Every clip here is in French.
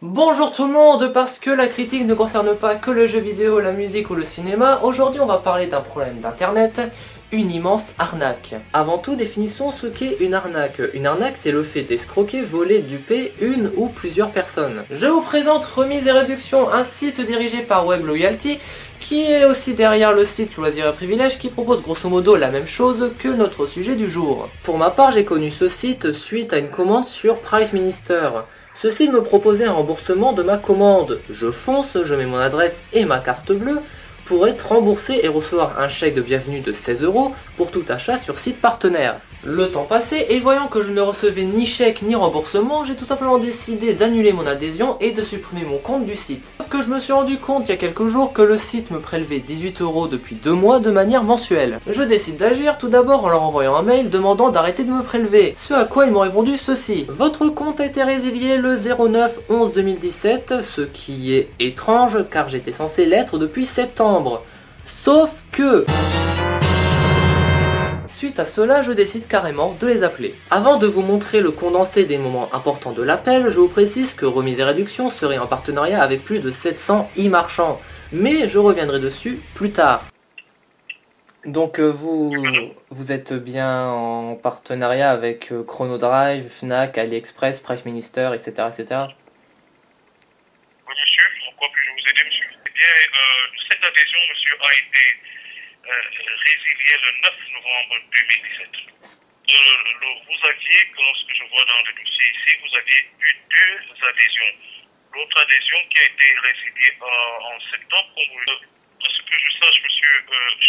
Bonjour tout le monde, parce que la critique ne concerne pas que le jeu vidéo, la musique ou le cinéma, aujourd'hui on va parler d'un problème d'internet, une immense arnaque. Avant tout, définissons ce qu'est une arnaque. Une arnaque, c'est le fait d'escroquer, voler, duper une ou plusieurs personnes. Je vous présente Remise et Réduction, un site dirigé par Web Loyalty, qui est aussi derrière le site Loisirs et Privilèges, qui propose grosso modo la même chose que notre sujet du jour. Pour ma part, j'ai connu ce site suite à une commande sur Price Minister. Ce site me proposait un remboursement de ma commande. Je fonce, je mets mon adresse et ma carte bleue pour être remboursé et recevoir un chèque de bienvenue de 16 € pour tout achat sur site partenaire. Le temps passé, et voyant que je ne recevais ni chèque ni remboursement, j'ai tout simplement décidé d'annuler mon adhésion et de supprimer mon compte du site. Sauf que je me suis rendu compte il y a quelques jours que le site me prélevait 18 € depuis 2 mois de manière mensuelle. Je décide d'agir tout d'abord en leur envoyant un mail demandant d'arrêter de me prélever, ce à quoi ils m'ont répondu ceci: votre compte a été résilié le 09/11/2017, ce qui est étrange car j'étais censé l'être depuis septembre. Sauf que... Suite à cela, je décide carrément de les appeler. Avant de vous montrer le condensé des moments importants de l'appel, je vous précise que Remise et Réduction serait en partenariat avec plus de 700 e-marchands, mais je reviendrai dessus plus tard. Donc vous êtes bien en partenariat avec Chronodrive, Fnac, AliExpress, Price Minister, etc. etc. Oui, monsieur, en quoi puis-je vous aider, monsieur? Eh bien, cette adhésion, monsieur, a été résiliée le 9 novembre 2017. Vous aviez, lorsque je vois dans le dossier ici, vous aviez eu 2 adhésions. L'autre adhésion qui a été résiliée en septembre, à ce que je sache, monsieur,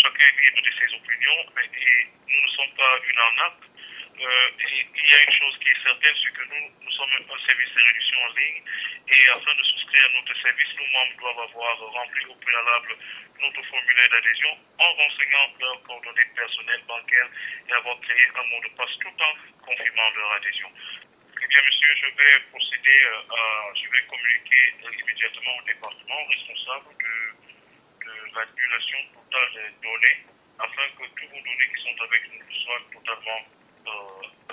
chacun est libre de ses opinions, et nous ne sommes pas une arnaque. Il y a une chose qui est certaine, c'est que nous sommes un service de réduction en ligne, et afin de souscrire à notre service, nos membres doivent avoir rempli au préalable notre formulaire d'adhésion en renseignant leurs coordonnées personnelles bancaires et avoir créé un mot de passe tout en confirmant leur adhésion. Eh bien, monsieur, je vais communiquer immédiatement au département responsable de l'annulation totale des données afin que tous vos données qui sont avec nous soient totalement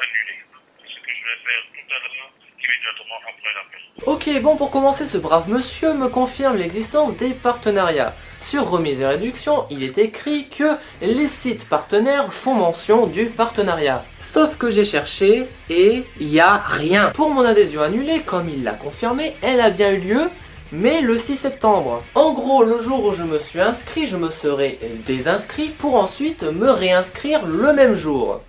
annulées. Ce que je vais faire tout à l'heure, immédiatement après l'appel. Ok, bon, pour commencer, ce brave monsieur me confirme l'existence des partenariats. Sur Remise et Réduction, il est écrit que les sites partenaires font mention du partenariat. Sauf que j'ai cherché et il n'y a rien. Pour mon adhésion annulée, comme il l'a confirmé, elle a bien eu lieu, mais le 6 septembre. En gros, le jour où je me suis inscrit, je me serais désinscrit pour ensuite me réinscrire le même jour.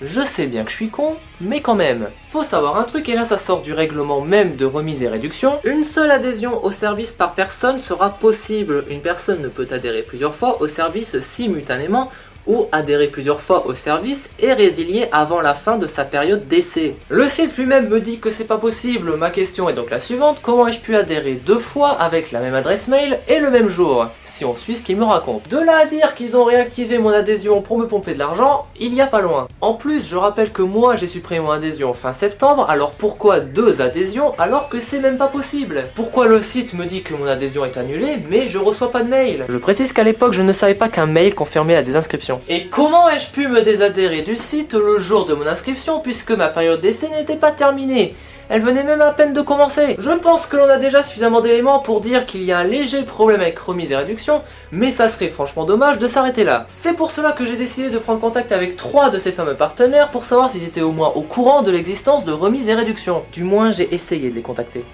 Je sais bien que je suis con, mais quand même. Faut savoir un truc, et là ça sort du règlement même de Remise et Réduction. Une seule adhésion au service par personne sera possible. Une personne ne peut adhérer plusieurs fois au service simultanément, ou adhérer plusieurs fois au service et résilier avant la fin de sa période d'essai. Le site lui-même me dit que c'est pas possible. Ma question est donc la suivante: comment ai-je pu adhérer 2 fois avec la même adresse mail et le même jour, si on suit ce qu'il me raconte? De là à dire qu'ils ont réactivé mon adhésion pour me pomper de l'argent, il y a pas loin. En plus, je rappelle que moi j'ai supprimé mon adhésion fin septembre, alors pourquoi 2 adhésions alors que c'est même pas possible? Pourquoi le site me dit que mon adhésion est annulée mais je reçois pas de mail? Je précise qu'à l'époque je ne savais pas qu'un mail confirmait la désinscription. Et comment ai-je pu me désadhérer du site le jour de mon inscription puisque ma période d'essai n'était pas terminée? Elle venait même à peine de commencer. Je pense que l'on a déjà suffisamment d'éléments pour dire qu'il y a un léger problème avec Remise et Réduction, mais ça serait franchement dommage de s'arrêter là. C'est pour cela que j'ai décidé de prendre contact avec 3 de ces fameux partenaires pour savoir s'ils étaient au moins au courant de l'existence de Remise et Réduction. Du moins, j'ai essayé de les contacter.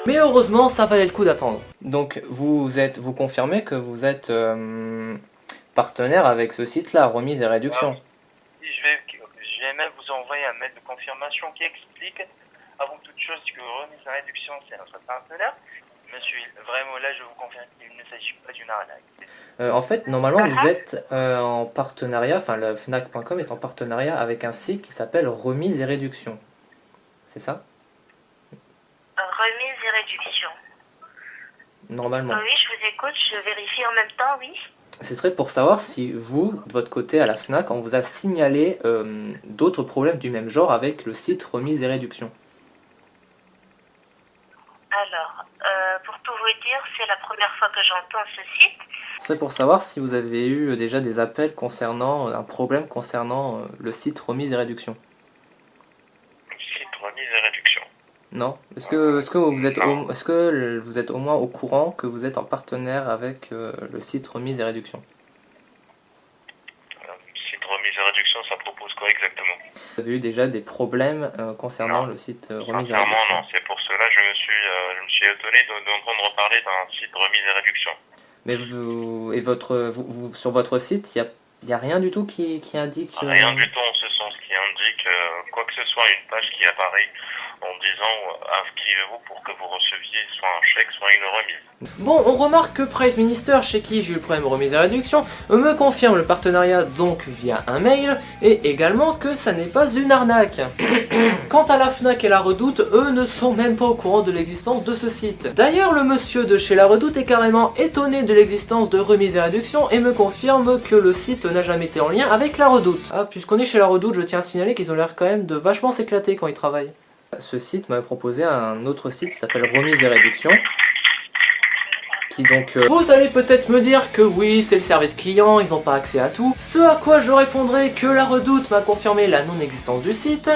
Mais heureusement, ça valait le coup d'attendre. Donc vous confirmez que vous êtes partenaire avec ce site-là, Remise et Réduction. Je vais même vous envoyer un mail de confirmation qui explique avant toute chose que Remise et Réduction c'est notre partenaire. Monsieur, vraiment là je vous confirme qu'il ne s'agit pas d'une arnaque. En fait, normalement vous êtes en partenariat, enfin le Fnac.com est en partenariat avec un site qui s'appelle Remise et Réduction. C'est ça? Remise et Réduction. Normalement. Oui, je vous écoute, je vérifie en même temps, oui. Ce serait pour savoir si vous, de votre côté à la Fnac, on vous a signalé d'autres problèmes du même genre avec le site Remise et Réduction. Alors, pour tout vous dire, c'est la première première fois que j'entends ce site. C'est pour savoir si vous avez eu déjà des appels concernant un problème concernant le site remise et réduction. Site remise et réduction. Non. Est-ce que vous êtes au moins au courant que vous êtes en partenaire avec le site remise et réduction? Site remise et réduction, ça propose quoi exactement? Vous avez eu déjà des problèmes concernant le site remise et réduction? Sincèrement, non. C'est pour cela que je me suis étonné d'entendre parler d'un site remise et réduction. Mais sur votre site, il y a rien du tout qui indique... Rien du tout en ce sens qui indique quoi que ce soit, une page qui apparaît en disant inscrivez-vous pour que vous receviez soit un chèque, soit une remise. Bon, on remarque que Price Minister, chez qui j'ai eu le problème remise et réduction, me confirme le partenariat donc via un mail, et également que ça n'est pas une arnaque. Quant à la Fnac et la Redoute, eux ne sont même pas au courant de l'existence de ce site. D'ailleurs, le monsieur de chez la Redoute est carrément étonné de l'existence de remise et réduction et me confirme que le site n'a jamais été en lien avec la Redoute. Ah, puisqu'on est chez la Redoute, je tiens à signaler qu'ils ont l'air quand même de vachement s'éclater quand ils travaillent. Ce site m'a proposé un autre site qui s'appelle Remise et Réduction. Qui donc... Vous allez peut-être me dire que oui, c'est le service client, ils n'ont pas accès à tout. Ce à quoi je répondrai que la Redoute m'a confirmé la non-existence du site.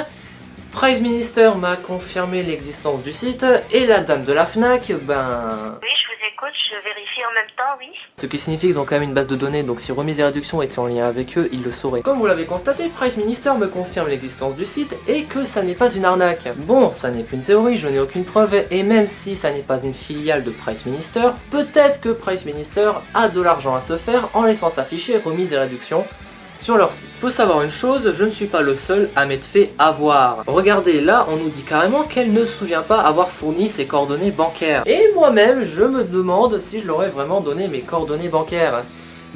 Price Minister m'a confirmé l'existence du site. Et la dame de la Fnac, Oui, je vous écoute, je vérifie en même temps, oui. Ce qui signifie qu'ils ont quand même une base de données, donc si remise et réduction était en lien avec eux, ils le sauraient. Comme vous l'avez constaté, Price Minister me confirme l'existence du site et que ça n'est pas une arnaque. Bon, ça n'est qu'une théorie, je n'ai aucune preuve, et même si ça n'est pas une filiale de Price Minister, peut-être que Price Minister a de l'argent à se faire en laissant s'afficher remise et réduction sur leur site. Faut savoir une chose, je ne suis pas le seul à m'être fait avoir. Regardez, là, on nous dit carrément qu'elle ne se souvient pas avoir fourni ses coordonnées bancaires. Et moi-même, je me demande si je leur ai vraiment donné mes coordonnées bancaires.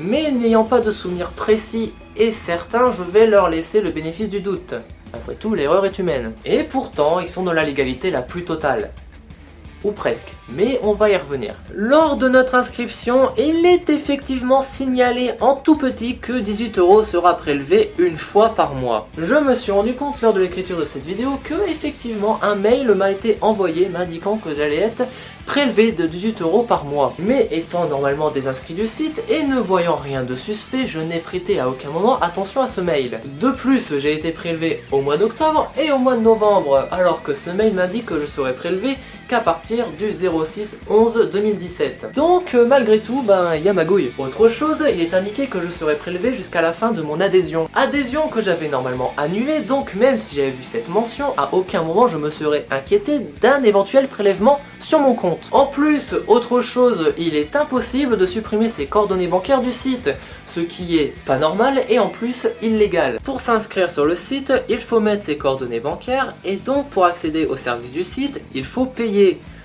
Mais n'ayant pas de souvenir précis et certain, je vais leur laisser le bénéfice du doute. Après tout, l'erreur est humaine. Et pourtant, ils sont dans la légalité la plus totale. Ou presque, mais on va y revenir. Lors de notre inscription, il est effectivement signalé en tout petit que 18 € sera prélevé une fois par mois. Je me suis rendu compte lors de l'écriture de cette vidéo que effectivement un mail m'a été envoyé m'indiquant que j'allais être prélevé de 18 € par mois. Mais étant normalement désinscrit du site et ne voyant rien de suspect, je n'ai prêté à aucun moment attention à ce mail. De plus, j'ai été prélevé au mois d'octobre et au mois de novembre, alors que ce mail m'indique que je serai prélevé qu'à partir du 06/11/2017. Donc malgré tout, il y a magouille. Autre chose, il est indiqué que je serai prélevé jusqu'à la fin de mon adhésion. Adhésion que j'avais normalement annulée, donc même si j'avais vu cette mention, à aucun moment je me serais inquiété d'un éventuel prélèvement sur mon compte. En plus, autre chose, il est impossible de supprimer ses coordonnées bancaires du site, ce qui est pas normal et en plus illégal. Pour s'inscrire sur le site, il faut mettre ses coordonnées bancaires et donc pour accéder au service du site, il faut payer.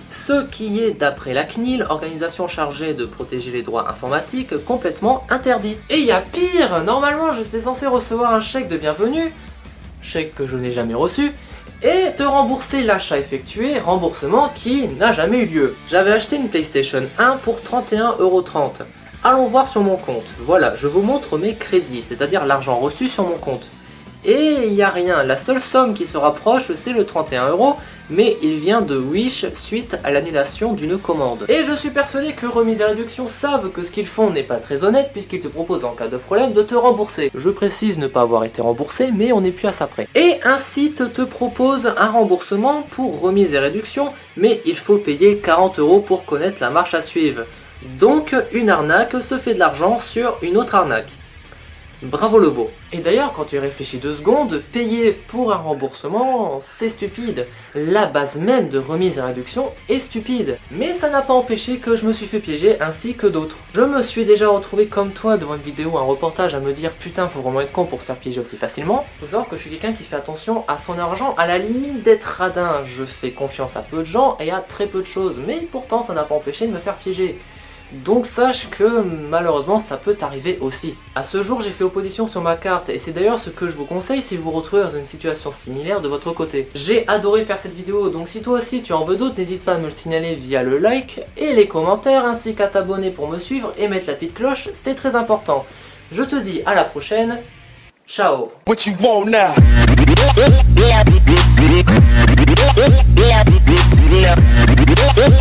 Ce qui est, d'après la CNIL, organisation chargée de protéger les droits informatiques, complètement interdit. Et il y a pire, normalement j'étais censé recevoir un chèque de bienvenue, chèque que je n'ai jamais reçu, et te rembourser l'achat effectué, remboursement qui n'a jamais eu lieu. J'avais acheté une PlayStation 1 pour 31,30 €. Allons voir sur mon compte. Voilà, je vous montre mes crédits, c'est-à-dire l'argent reçu sur mon compte. Et il n'y a rien, la seule somme qui se rapproche c'est le 31 €, mais il vient de Wish suite à l'annulation d'une commande. Et je suis persuadé que Remise et Réduction savent que ce qu'ils font n'est pas très honnête puisqu'ils te proposent en cas de problème de te rembourser. Je précise ne pas avoir été remboursé, mais on n'est plus à ça près. Et un site te propose un remboursement pour Remise et Réduction, mais il faut payer 40 € pour connaître la marche à suivre. Donc une arnaque se fait de l'argent sur une autre arnaque. Bravo Lobo. Et d'ailleurs, quand tu y réfléchis 2 secondes, payer pour un remboursement, c'est stupide. La base même de remise et réduction est stupide. Mais ça n'a pas empêché que je me suis fait piéger ainsi que d'autres. Je me suis déjà retrouvé comme toi devant une vidéo ou un reportage à me dire putain, faut vraiment être con pour se faire piéger aussi facilement. Faut savoir que je suis quelqu'un qui fait attention à son argent à la limite d'être radin. Je fais confiance à peu de gens et à très peu de choses, mais pourtant ça n'a pas empêché de me faire piéger. Donc sache que malheureusement ça peut t'arriver aussi. À ce jour j'ai fait opposition sur ma carte et c'est d'ailleurs ce que je vous conseille si vous vous retrouvez dans une situation similaire de votre côté. J'ai adoré faire cette vidéo, donc si toi aussi tu en veux d'autres, n'hésite pas à me le signaler via le like et les commentaires ainsi qu'à t'abonner pour me suivre et mettre la petite cloche, c'est très important. Je te dis à la prochaine, ciao. What you want now? Yeah.